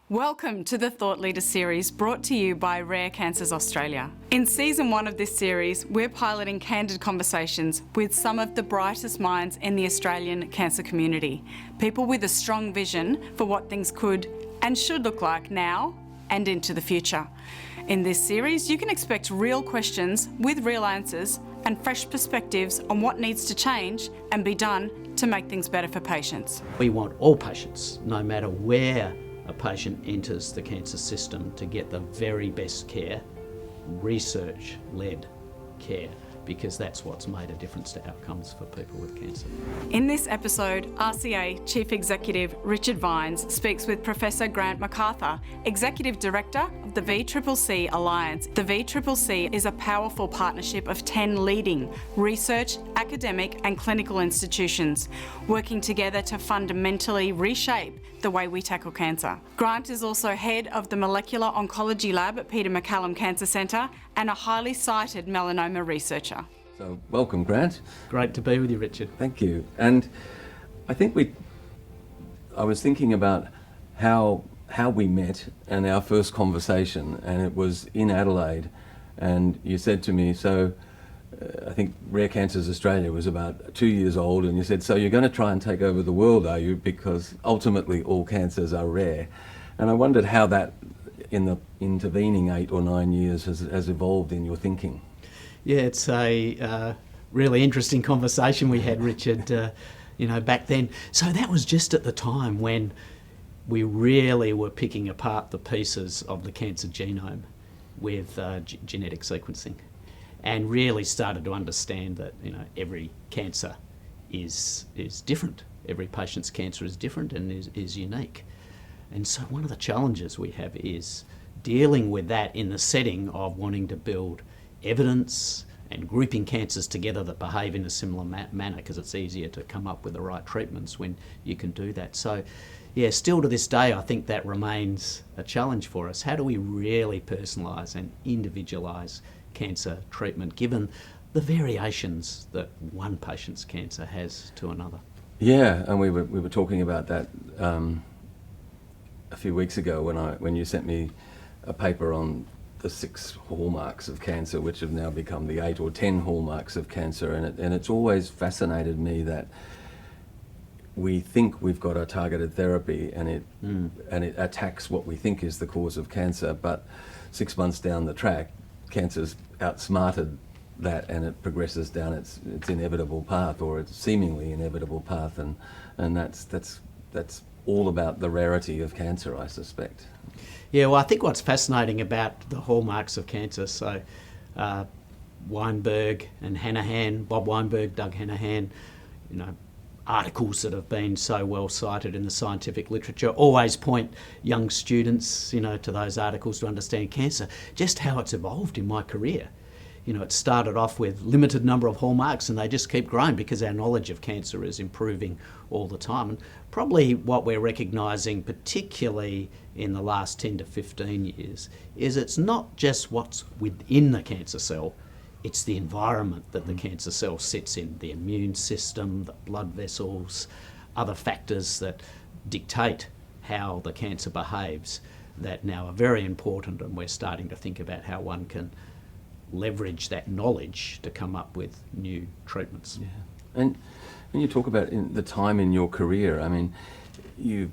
Welcome to the Thought Leader series brought to you by Rare Cancers Australia. In season 1 of this series, we're piloting candid conversations with some of the brightest minds in the Australian cancer community. People with a strong vision for what things could and should look like now and into the future. In this series, you can expect real questions with real answers and fresh perspectives on what needs to change and be done to make things better for patients. We want all patients, no matter where a patient enters the cancer system, to get the very best care, research-led care, because that's what's made a difference to outcomes for people with cancer. In this episode, RCA Chief Executive Richard Vines speaks with Professor Grant McArthur, Executive Director of the VCCC Alliance. The VCCC is a powerful partnership of 10 leading research, academic and clinical institutions working together to fundamentally reshape the way we tackle cancer. Grant is also head of the Molecular Oncology Lab at Peter MacCallum Cancer Centre and a highly cited melanoma researcher. So welcome, Grant. Great to be with you, Richard. Thank you. And I think I was thinking about how we met and our first conversation, and it was in Adelaide, and you said to me, I think Rare Cancers Australia was about 2 years old, and you said, so you're going to try and take over the world, are you? Because ultimately all cancers are rare. And I wondered how that, in the intervening 8 or 9 years, has evolved in your thinking. Yeah, it's a really interesting conversation we had, Richard, back then. So that was just at the time when we really were picking apart the pieces of the cancer genome with genetic sequencing, and really started to understand that every cancer is different. Every patient's cancer is different and is unique. And so one of the challenges we have is dealing with that in the setting of wanting to build evidence and grouping cancers together that behave in a similar manner, because it's easier to come up with the right treatments when you can do that. So yeah, still to this day, I think that remains a challenge for us. How do we really personalise and individualise cancer treatment, given the variations that one patient's cancer has to another? Yeah, and we were talking about that a few weeks ago when you sent me a paper on the 6 hallmarks of cancer, which have now become the 8 or 10 hallmarks of cancer, and it's always fascinated me that we think we've got a targeted therapy and it attacks what we think is the cause of cancer, but 6 months down the track, cancer's outsmarted that and it progresses down its inevitable path, or its seemingly inevitable path, and that's all about the rarity of cancer, I suspect. Yeah, well, I think what's fascinating about the hallmarks of cancer, so Weinberg and Hanahan, Bob Weinberg, Doug Hanahan, articles that have been so well cited in the scientific literature, always point young students, to those articles to understand cancer, just how it's evolved in my career. It started off with limited number of hallmarks and they just keep growing because our knowledge of cancer is improving all the time. And probably what we're recognising, particularly in the last 10 to 15 years, is it's not just what's within the cancer cell, it's the environment that the cancer cell sits in, the immune system, the blood vessels, other factors that dictate how the cancer behaves that now are very important, and we're starting to think about how one can leverage that knowledge to come up with new treatments. Yeah. And when you talk about the time in your career, I mean, you've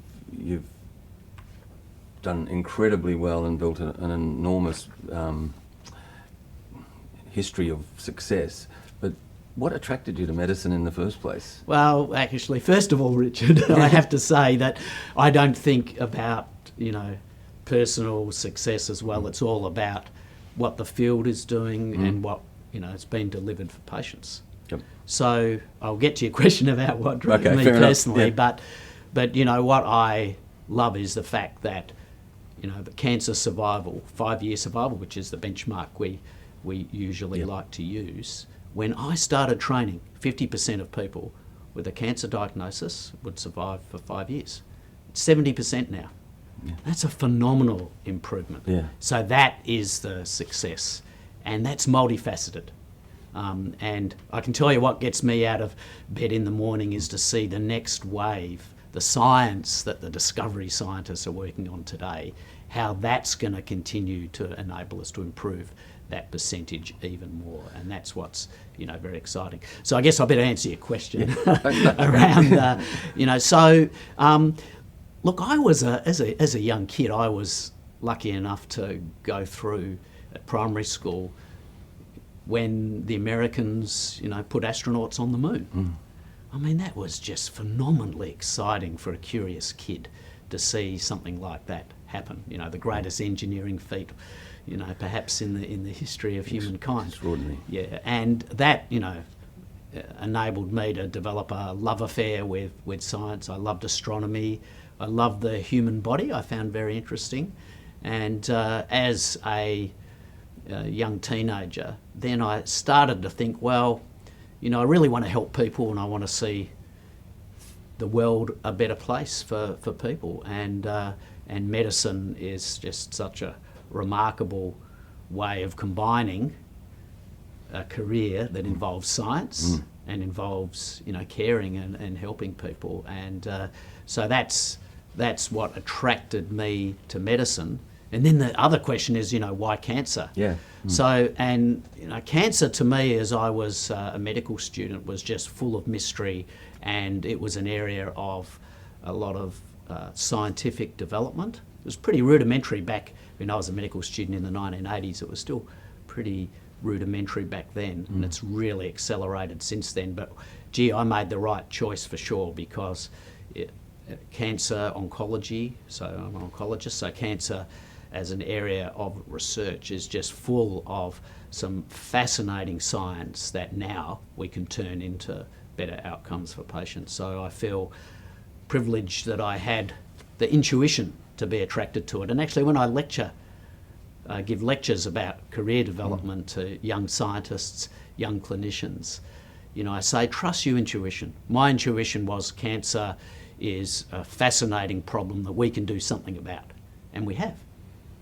done incredibly well and built an enormous history of success, but what attracted you to medicine in the first place? Well, actually, first of all, Richard, I have to say that I don't think about, personal success as well. It's all about what the field is doing and what, it's been delivered for patients. Yep. So I'll get to your question about what drew me personally, but what I love is the fact that, the cancer survival, 5-year survival, which is the benchmark we usually like to use. When I started training, 50% of people with a cancer diagnosis would survive for 5 years. It's 70% now. Yeah. That's a phenomenal improvement. Yeah. So that is the success, and that's multifaceted. And I can tell you what gets me out of bed in the morning is to see the next wave the science that the discovery scientists are working on today, how that's going to continue to enable us to improve that percentage even more, and that's what's very exciting. So I guess I better answer your question around look, I was as a young kid, I was lucky enough to go through at primary school when the Americans put astronauts on the moon. I mean, that was just phenomenally exciting for a curious kid to see something like that happen. The greatest engineering feat, perhaps in the history of humankind. Extraordinary. Yeah, and that, enabled me to develop a love affair with science. I loved astronomy. I loved the human body. I found very interesting. And as a young teenager, then I started to think, well, I really want to help people, and I want to see the world a better place for people. And medicine is just such a remarkable way of combining a career that involves science and involves caring and helping people. And so that's what attracted me to medicine. And then the other question is, why cancer? Yeah. So, and cancer to me, as I was a medical student, was just full of mystery, and it was an area of a lot of scientific development. It was pretty rudimentary back when I was a medical student in the 1980s. It was still pretty rudimentary back then, and it's really accelerated since then. But gee, I made the right choice for sure, because cancer oncology, so I'm an oncologist, so cancer as an area of research is just full of some fascinating science that now we can turn into better outcomes for patients. So I feel privileged that I had the intuition to be attracted to it. And actually when I give lectures about career development to young scientists, young clinicians, I say, trust your intuition. My intuition was cancer is a fascinating problem that we can do something about, and we have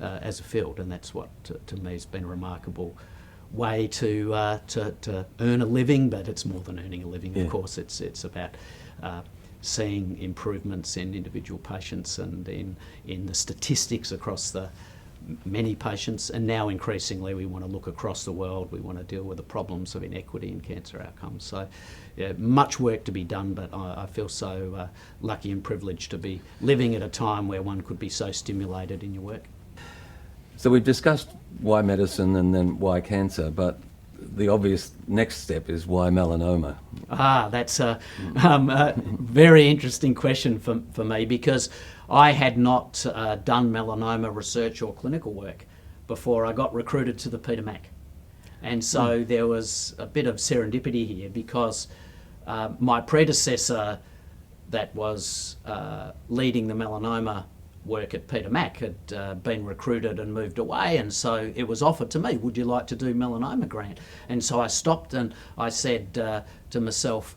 as a field, and that's what to me has been a remarkable way to earn a living. But it's more than earning a living, of course. It's about seeing improvements in individual patients and in the statistics across the many patients, and now increasingly we want to look across the world. We want to deal with the problems of inequity in cancer outcomes. So much work to be done, but I feel so lucky and privileged to be living at a time where one could be so stimulated in your work. So we've discussed why medicine and then why cancer, but the obvious next step is why melanoma? That's a very interesting question for me, because I had not done melanoma research or clinical work before I got recruited to the Peter Mac. And so there was a bit of serendipity here, because my predecessor that was leading the melanoma work at Peter Mac had been recruited and moved away, and so it was offered to me, would you like to do melanoma, Grant? And so I stopped and I said to myself,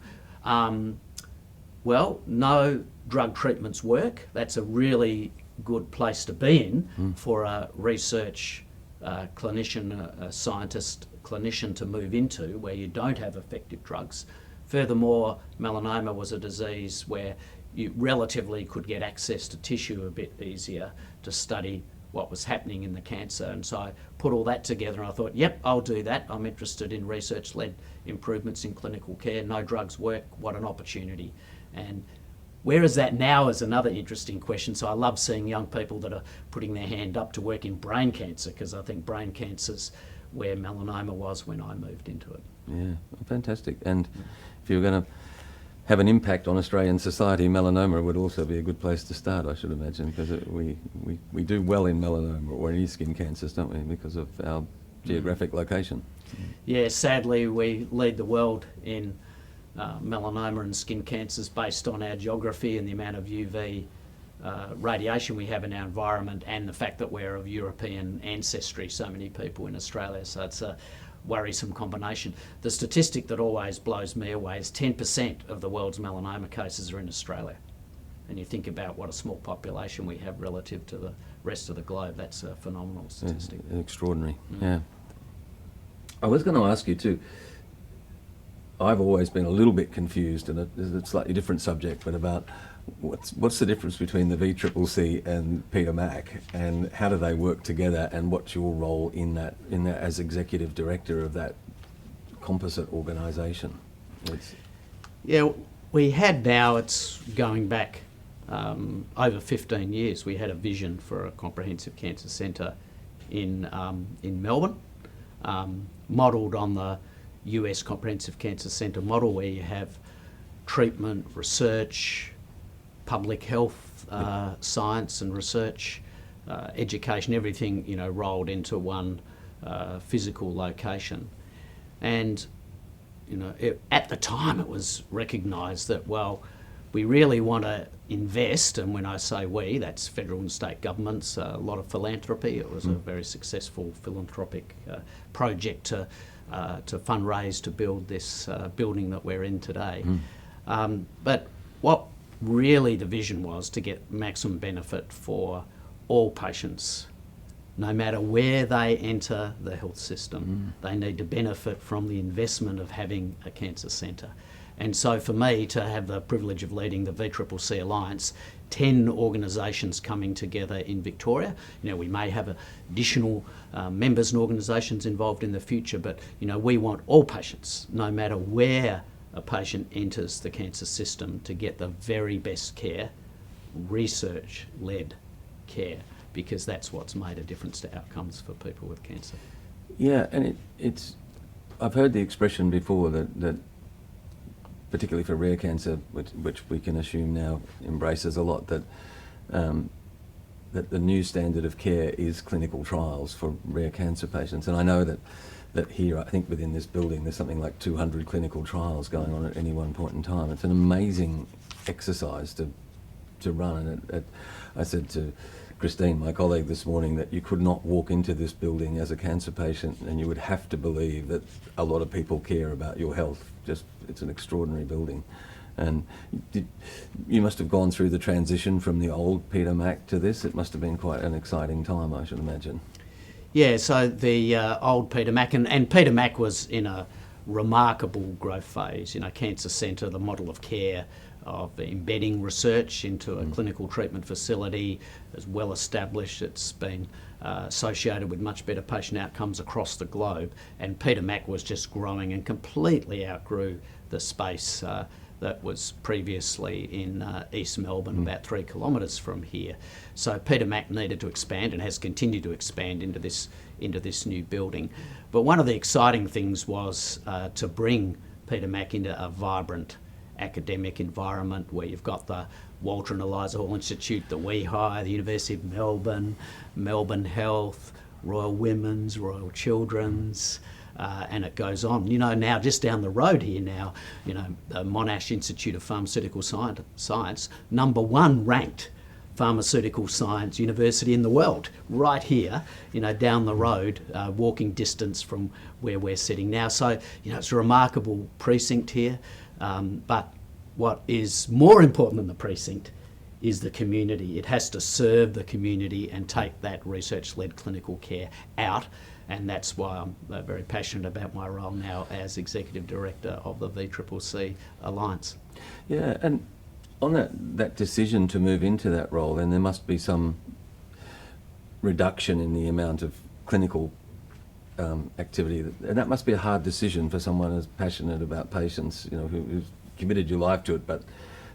well, no drug treatments work. That's a really good place to be in for a research clinician, a scientist clinician to move into, where you don't have effective drugs. Furthermore, melanoma was a disease where you relatively could get access to tissue a bit easier to study what was happening in the cancer. And so I put all that together and I thought, yep, I'll do that. I'm interested in research-led improvements in clinical care. No drugs work, what an opportunity. And where is that now is another interesting question. So I love seeing young people that are putting their hand up to work in brain cancer, because I think brain cancer's where melanoma was when I moved into it. Yeah, fantastic. And if you're going to have an impact on Australian society, melanoma would also be a good place to start, I should imagine, because we do well in melanoma or any skin cancers, don't we, because of our geographic location. Yeah, sadly we lead the world in melanoma and skin cancers based on our geography and the amount of UV radiation we have in our environment, and the fact that we're of European ancestry, so many people in Australia. So it's a worrisome combination. The statistic that always blows me away is 10% of the world's melanoma cases are in Australia. And you think about what a small population we have relative to the rest of the globe, that's a phenomenal statistic. Yeah, extraordinary, yeah. I was going to ask you too, I've always been a little bit confused, and it's a slightly different subject, but about what's the difference between the VCCC and Peter Mac, and how do they work together, and what's your role in that as executive director of that composite organisation? Yeah, we had now, it's going back over 15 years, we had a vision for a comprehensive cancer centre in Melbourne, modelled on the US Comprehensive Cancer Centre model, where you have treatment, research, public health, science and research, education, everything, rolled into one physical location. And at the time it was recognised that, well, we really want to invest, and when I say we, that's federal and state governments, a lot of philanthropy. It was a very successful philanthropic project to fundraise to build this building that we're in today. But what really the vision was to get maximum benefit for all patients. No matter where they enter the health system, they need to benefit from the investment of having a cancer centre. And so for me to have the privilege of leading the VCCC Alliance, 10 organisations coming together in Victoria, we may have additional members and organisations involved in the future, but we want all patients, no matter where a patient enters the cancer system, to get the very best care, research-led care, because that's what's made a difference to outcomes for people with cancer. Yeah, and I've heard the expression before that particularly for rare cancer, which we can assume now embraces a lot, that the new standard of care is clinical trials for rare cancer patients. And I know that here, I think within this building, there's something like 200 clinical trials going on at any one point in time. It's an amazing exercise to run. And I said to Christine, my colleague, this morning, that you could not walk into this building as a cancer patient and you would have to believe that a lot of people care about your health. It's an extraordinary building. And you must have gone through the transition from the old Peter Mac to this. It must have been quite an exciting time, I should imagine. Yeah, so the old Peter Mac, and Peter Mac was in a remarkable growth phase. Cancer centre, the model of care, of embedding research into a clinical treatment facility is well established. It's been associated with much better patient outcomes across the globe, and Peter Mac was just growing and completely outgrew the space that was previously in East Melbourne, about 3 kilometres from here. So Peter Mac needed to expand, and has continued to expand into this new building. But one of the exciting things was to bring Peter Mac into a vibrant academic environment where you've got the Walter and Eliza Hall Institute, the WEHI, the University of Melbourne, Melbourne Health, Royal Women's, Royal Children's, and it goes on. Now just down the road here now, the Monash Institute of Pharmaceutical Science, #1 ranked pharmaceutical science university in the world, right here, down the road, walking distance from where we're sitting now. So, it's a remarkable precinct here. But what is more important than the precinct is the community. It has to serve the community and take that research-led clinical care out, and that's why I'm very passionate about my role now as Executive Director of the VCCC Alliance. Yeah, and on that decision to move into that role, then there must be some reduction in the amount of clinical activity, and that must be a hard decision for someone as passionate about patients, who's committed your life to it. But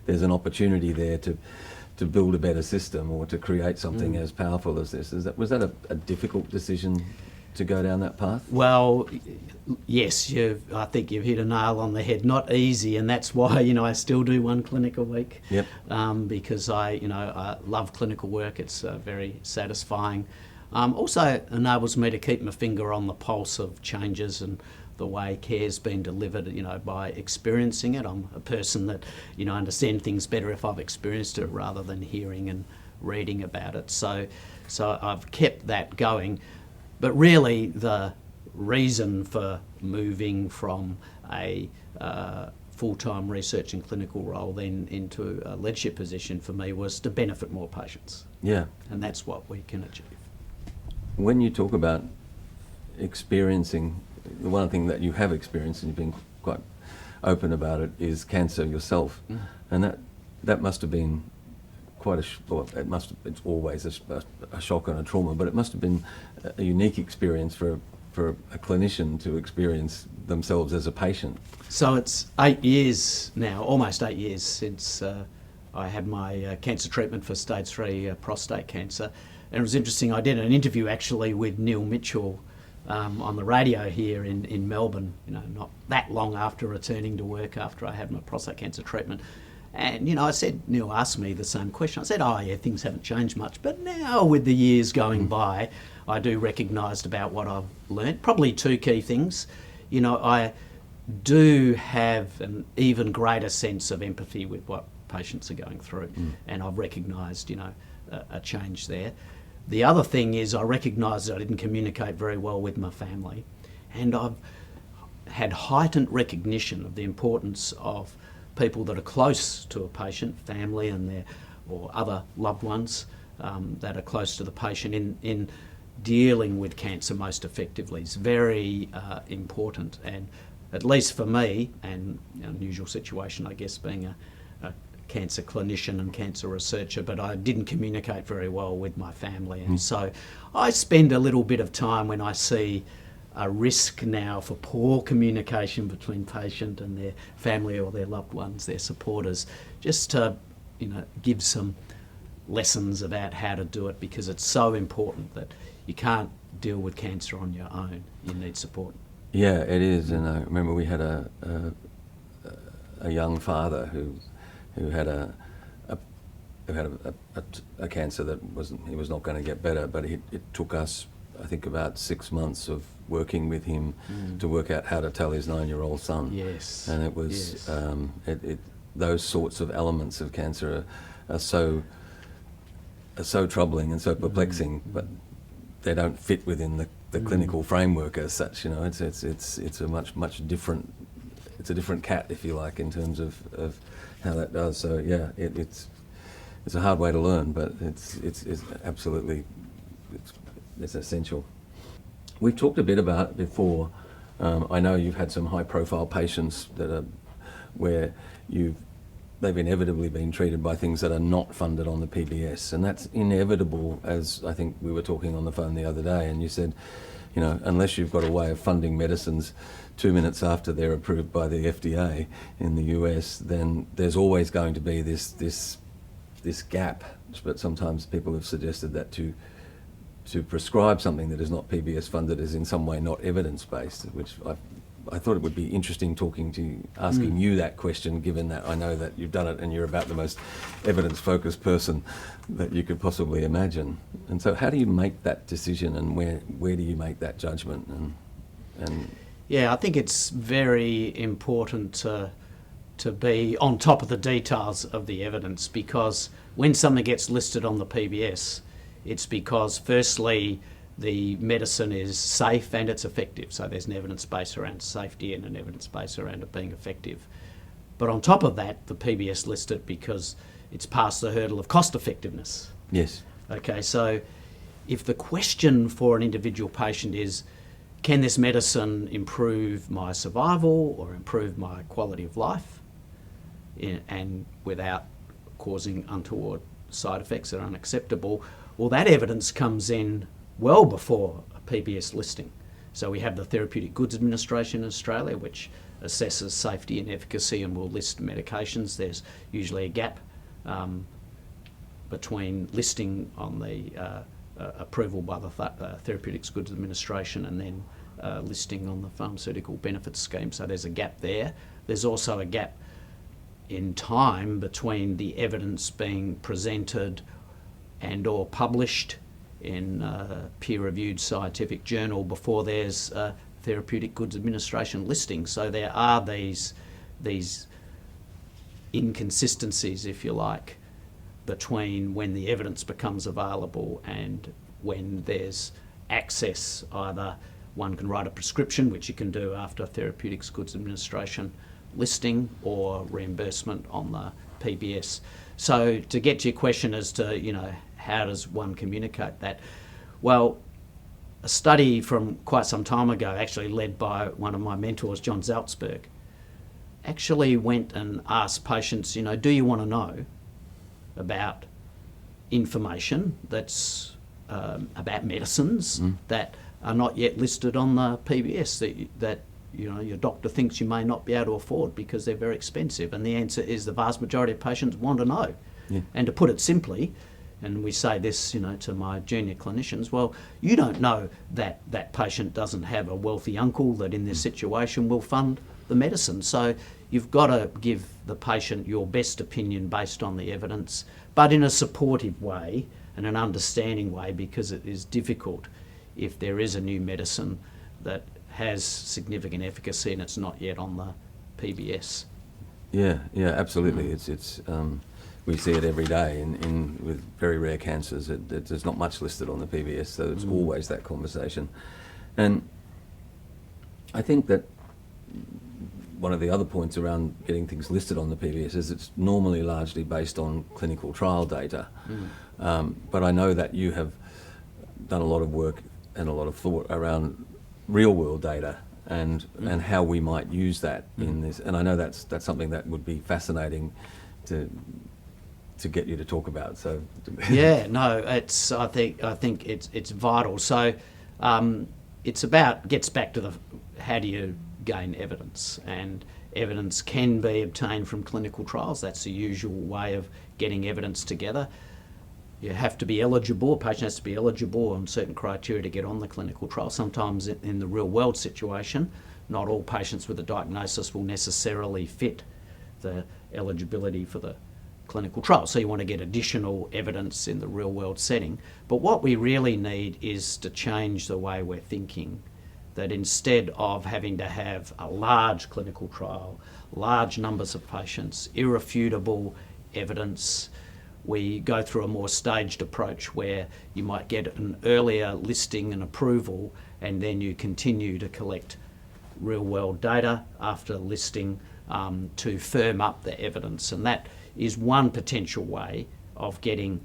there's an opportunity there to build a better system, or to create something as powerful as this. Was that a difficult decision to go down that path? Well, yes, I think you've hit a nail on the head. Not easy, and that's why I still do 1 clinic a week. Yep. Because I love clinical work. It's very satisfying. Also enables me to keep my finger on the pulse of changes and the way care's been delivered, by experiencing it. I'm a person that, understand things better if I've experienced it rather than hearing and reading about it. So I've kept that going. But really the reason for moving from a full-time research and clinical role then into a leadership position for me was to benefit more patients. Yeah. And that's what we can achieve. When you talk about experiencing, the one thing that you have experienced, and you've been quite open about it, is cancer yourself. And that must have been quite it's always a shock and a trauma, but it must have been a unique experience for a clinician to experience themselves as a patient. So it's 8 years now, almost 8 years since I had my cancer treatment for stage 3 prostate cancer. And it was interesting, I did an interview actually with Neil Mitchell on the radio here in Melbourne, not that long after returning to work after I had my prostate cancer treatment. And, I said, Neil asked me the same question. I said, oh yeah, things haven't changed much. But now with the years going by, I do recognise about what I've learnt. Probably 2 key things. I do have an even greater sense of empathy with what patients are going through. And I've recognised, a change there. The other thing is I recognised that I didn't communicate very well with my family. And I've had heightened recognition of the importance of people that are close to a patient, family and or other loved ones that are close to the patient in dealing with cancer most effectively. It's very important, and at least for me, and an unusual situation I guess being a cancer clinician and cancer researcher, but I didn't communicate very well with my family, and so I spend a little bit of time when I see a risk now for poor communication between patient and their family or their loved ones, their supporters, just to give some lessons about how to do it, because it's so important that you can't deal with cancer on your own. You need support. Yeah, it is. And I remember we had a young father who had a cancer that he was not going to get better, but it took us, I think, about 6 months of working with him to work out how to tell his 9-year-old son. Yes. And it was those sorts of elements of cancer are so troubling and so perplexing, but they don't fit within the clinical framework as such. It's a much different, it's a different cat, if you like, in terms of how that does. So yeah, it's a hard way to learn, but it's absolutely it's essential. We've talked a bit about it before. I know you've had some high-profile patients where they've inevitably been treated by things that are not funded on the PBS, and that's inevitable, as I think we were talking on the phone the other day, and you said, unless you've got a way of funding medicines 2 minutes after they're approved by the FDA in the US, then there's always going to be this gap. But sometimes people have suggested that to prescribe something that is not PBS funded is in some way not evidence-based, which I thought it would be interesting asking you that question, given that I know that you've done it and you're about the most evidence-focused person that you could possibly imagine. And so how do you make that decision, and where do you make that judgment? And Yeah, I think it's very important to be on top of the details of the evidence, because when something gets listed on the PBS, it's because firstly the medicine is safe and it's effective. So there's an evidence base around safety and an evidence base around it being effective. But on top of that, the PBS lists it because it's passed the hurdle of cost effectiveness. yes, Okay, so if the question for an individual patient is, can this medicine improve my survival or improve my quality of life, and without causing untoward side effects that are unacceptable, well, that evidence comes in well before a PBS listing. So we have the Therapeutic Goods Administration in Australia, which assesses safety and efficacy and will list medications. There's usually a gap between listing on the approval by the Therapeutics Goods Administration and then listing on the Pharmaceutical Benefits Scheme. So there's a gap there. There's also a gap in time between the evidence being presented and or published in a peer-reviewed scientific journal before there's a Therapeutic Goods Administration listing. So there are these inconsistencies, if you like, between when the evidence becomes available and when there's access. Either one can write a prescription, which you can do after Therapeutics Goods Administration listing, or reimbursement on the PBS. So to get to your question as to, how does one communicate that? Well, a study from quite some time ago, actually led by one of my mentors, John Salzberg, actually went and asked patients, do you want to know about information that's about medicines that are not yet listed on the PBS that your doctor thinks you may not be able to afford because they're very expensive? And the answer is the vast majority of patients want to know. Yeah. And to put it simply, and we say this, to my junior clinicians, well, you don't know that that patient doesn't have a wealthy uncle that in this situation will fund the medicine. So you've got to give the patient your best opinion based on the evidence, but in a supportive way and an understanding way, because it is difficult if there is a new medicine that has significant efficacy and it's not yet on the PBS. Yeah, absolutely. It's we see it every day with very rare cancers. There's not much listed on the PBS, so it's always that conversation. And I think that one of the other points around getting things listed on the PBS is it's normally largely based on clinical trial data. But I know that you have done a lot of work and a lot of thought around real-world data and how we might use that in this. And I know that's something that would be fascinating to get you to talk about. So yeah, no, it's I think it's vital. So gets back to the how do you gain evidence, and evidence can be obtained from clinical trials. That's the usual way of getting evidence together. You have to be eligible, a patient has to be eligible on certain criteria to get on the clinical trial. Sometimes in the real world situation, not all patients with a diagnosis will necessarily fit the eligibility for the clinical trial. So you want to get additional evidence in the real world setting. But what we really need is to change the way we're thinking, that instead of having to have a large clinical trial, large numbers of patients, irrefutable evidence, we go through a more staged approach where you might get an earlier listing and approval, and then you continue to collect real world data after listing to firm up the evidence. And that is one potential way of getting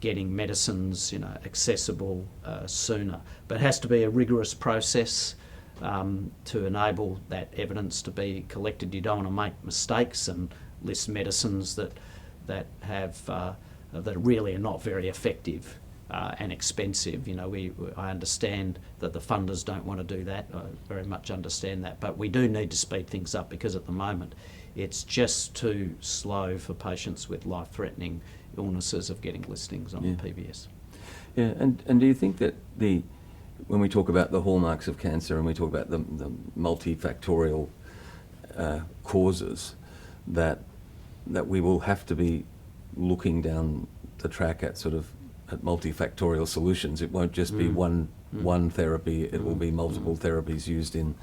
medicines accessible sooner. But it has to be a rigorous process to enable that evidence to be collected. You don't want to make mistakes and list medicines that really are not very effective and expensive. I understand that the funders don't want to do that. I very much understand that, but we do need to speed things up, because at the moment it's just too slow for patients with life-threatening illnesses of getting listings on the PBS. Yeah, and do you think that when we talk about the hallmarks of cancer and we talk about the multifactorial causes, that we will have to be looking down the track at multifactorial solutions? It won't just be one therapy. It will be multiple therapies used in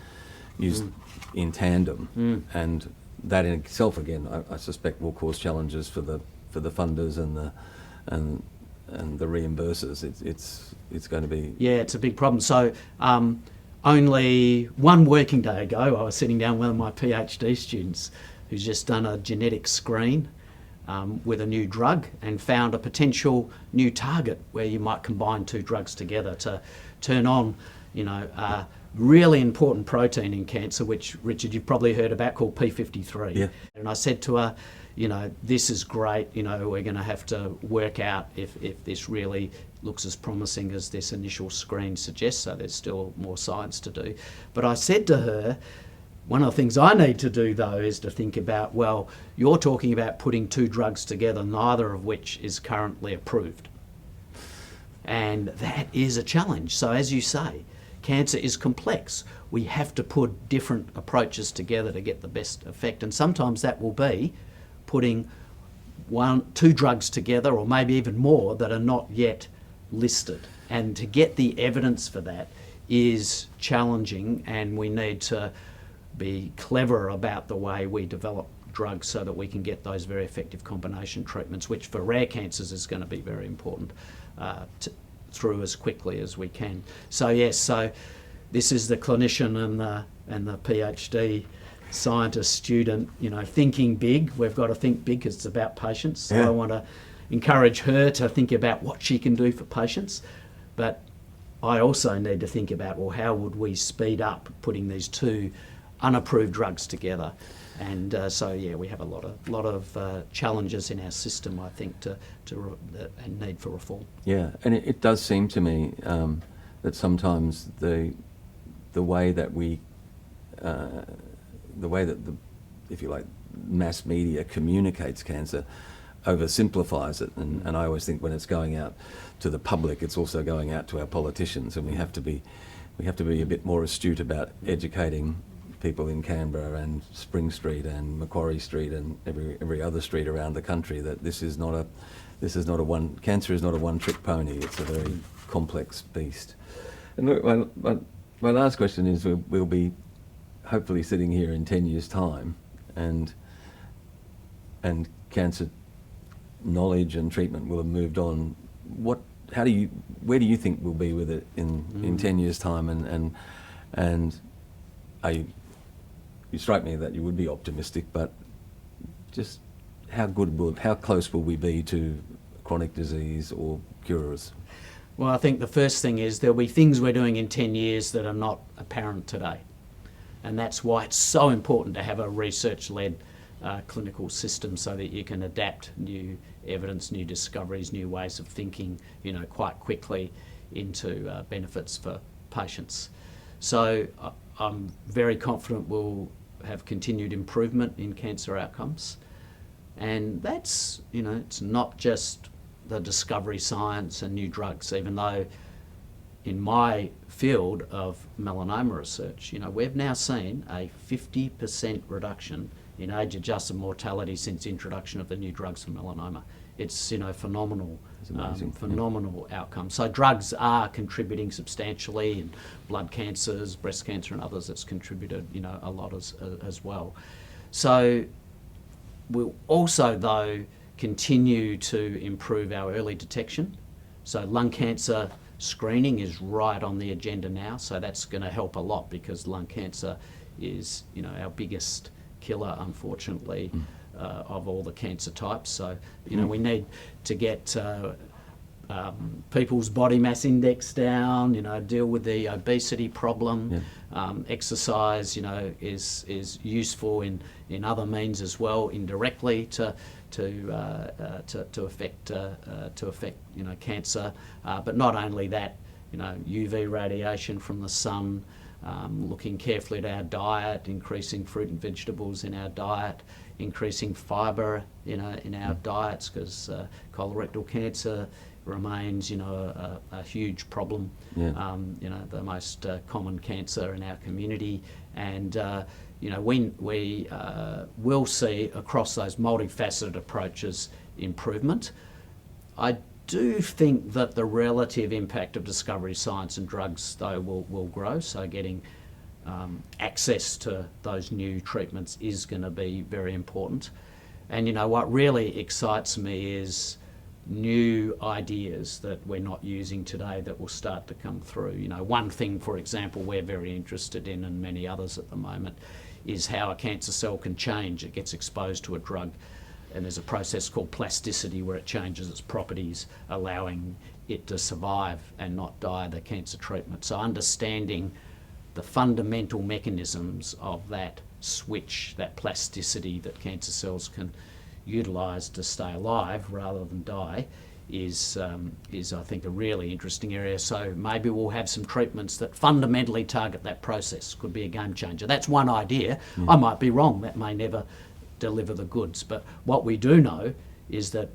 tandem, and that in itself, again, I suspect will cause challenges for the funders and the reimbursers. It's going to be it's a big problem. So only one working day ago, I was sitting down with one of my PhD students who's just done a genetic screen with a new drug and found a potential new target where you might combine two drugs together to turn on, a really important protein in cancer, which, Richard, you've probably heard about, called P53. Yeah. And I said to her, this is great, we're going to have to work out if this really looks as promising as this initial screen suggests, so there's still more science to do. But I said to her, one of the things I need to do, though, is to think about, well, you're talking about putting two drugs together, neither of which is currently approved. And that is a challenge. So as you say, cancer is complex. We have to put different approaches together to get the best effect. And sometimes that will be putting two drugs together, or maybe even more, that are not yet listed. And to get the evidence for that is challenging, and we need to be clever about the way we develop drugs so that we can get those very effective combination treatments, which for rare cancers is going to be very important, through as quickly as we can. So yes, so this is the clinician and the PhD scientist student, thinking big. We've got to think big because it's about patients. So I want to encourage her to think about what she can do for patients, but I also need to think about, well, how would we speed up putting these two unapproved drugs together? And so we have a lot of challenges in our system, I think, and need for reform. Yeah, and it does seem to me that sometimes the way that the if you like, mass media communicates cancer oversimplifies it, and I always think when it's going out to the public, it's also going out to our politicians, and we have to be a bit more astute about educating people in Canberra and Spring Street and Macquarie Street and every other street around the country that cancer is not a one-trick pony. It's a very complex beast. And look, my last question is: we'll be hopefully sitting here in 10 years' time, and cancer knowledge and treatment will have moved on. Where do you think we'll be with it in 10 years' time? And you strike me that you would be optimistic, but just how close will we be to chronic disease or cures? Well, I think the first thing is there'll be things we're doing in 10 years that are not apparent today. And that's why it's so important to have a research-led clinical system so that you can adapt new evidence, new discoveries, new ways of thinking, quite quickly into benefits for patients. So I'm very confident we'll have continued improvement in cancer outcomes. And that's, it's not just the discovery science and new drugs, even though in my field of melanoma research, we've now seen a 50% reduction in age-adjusted mortality since introduction of the new drugs for melanoma. It's phenomenal, phenomenal outcome. So drugs are contributing substantially in blood cancers, breast cancer, and others. It's contributed, a lot as well. So we'll also, though, continue to improve our early detection. So lung cancer screening is right on the agenda now. So that's going to help a lot because lung cancer is, our biggest killer, unfortunately, of all the cancer types. So, we need to get people's body mass index down, deal with the obesity problem. Yeah. Exercise, is useful in other means as well, indirectly to affect cancer. But not only that, UV radiation from the sun. Looking carefully at our diet, increasing fruit and vegetables in our diet, increasing fibre, in our diets, because colorectal cancer remains, a huge problem. Yeah. The most common cancer in our community, and we will see across those multifaceted approaches improvement. I do think that the relative impact of discovery science and drugs, though, will grow. So getting access to those new treatments is going to be very important. And what really excites me is new ideas that we're not using today that will start to come through. One thing, for example, we're very interested in, and many others at the moment, is how a cancer cell can change. It gets exposed to a drug, and there's a process called plasticity where it changes its properties, allowing it to survive and not die of the cancer treatment. So understanding the fundamental mechanisms of that switch, that plasticity that cancer cells can utilise to stay alive rather than die, is I think a really interesting area. So maybe we'll have some treatments that fundamentally target that process. Could be a game changer. That's one idea. I might be wrong. That may never deliver the goods. But what we do know is that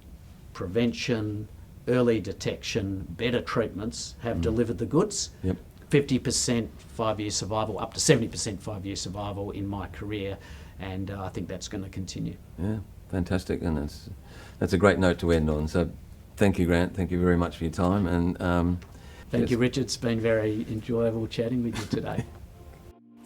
prevention, early detection, better treatments have delivered the goods. Yep. 50% 5-year survival, up to 70% 5-year survival in my career, and I think that's going to continue. Yeah, fantastic, and that's a great note to end on. So thank you, Grant. Thank you very much for your time. And thank you, Richard. It's been very enjoyable chatting with you today.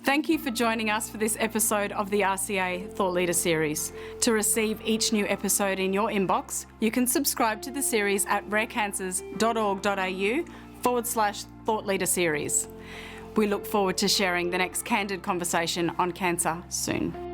Thank you for joining us for this episode of the RCA Thought Leader series. To receive each new episode in your inbox, you can subscribe to the series at rarecancers.org.au/Thought Leader series. We look forward to sharing the next candid conversation on cancer soon.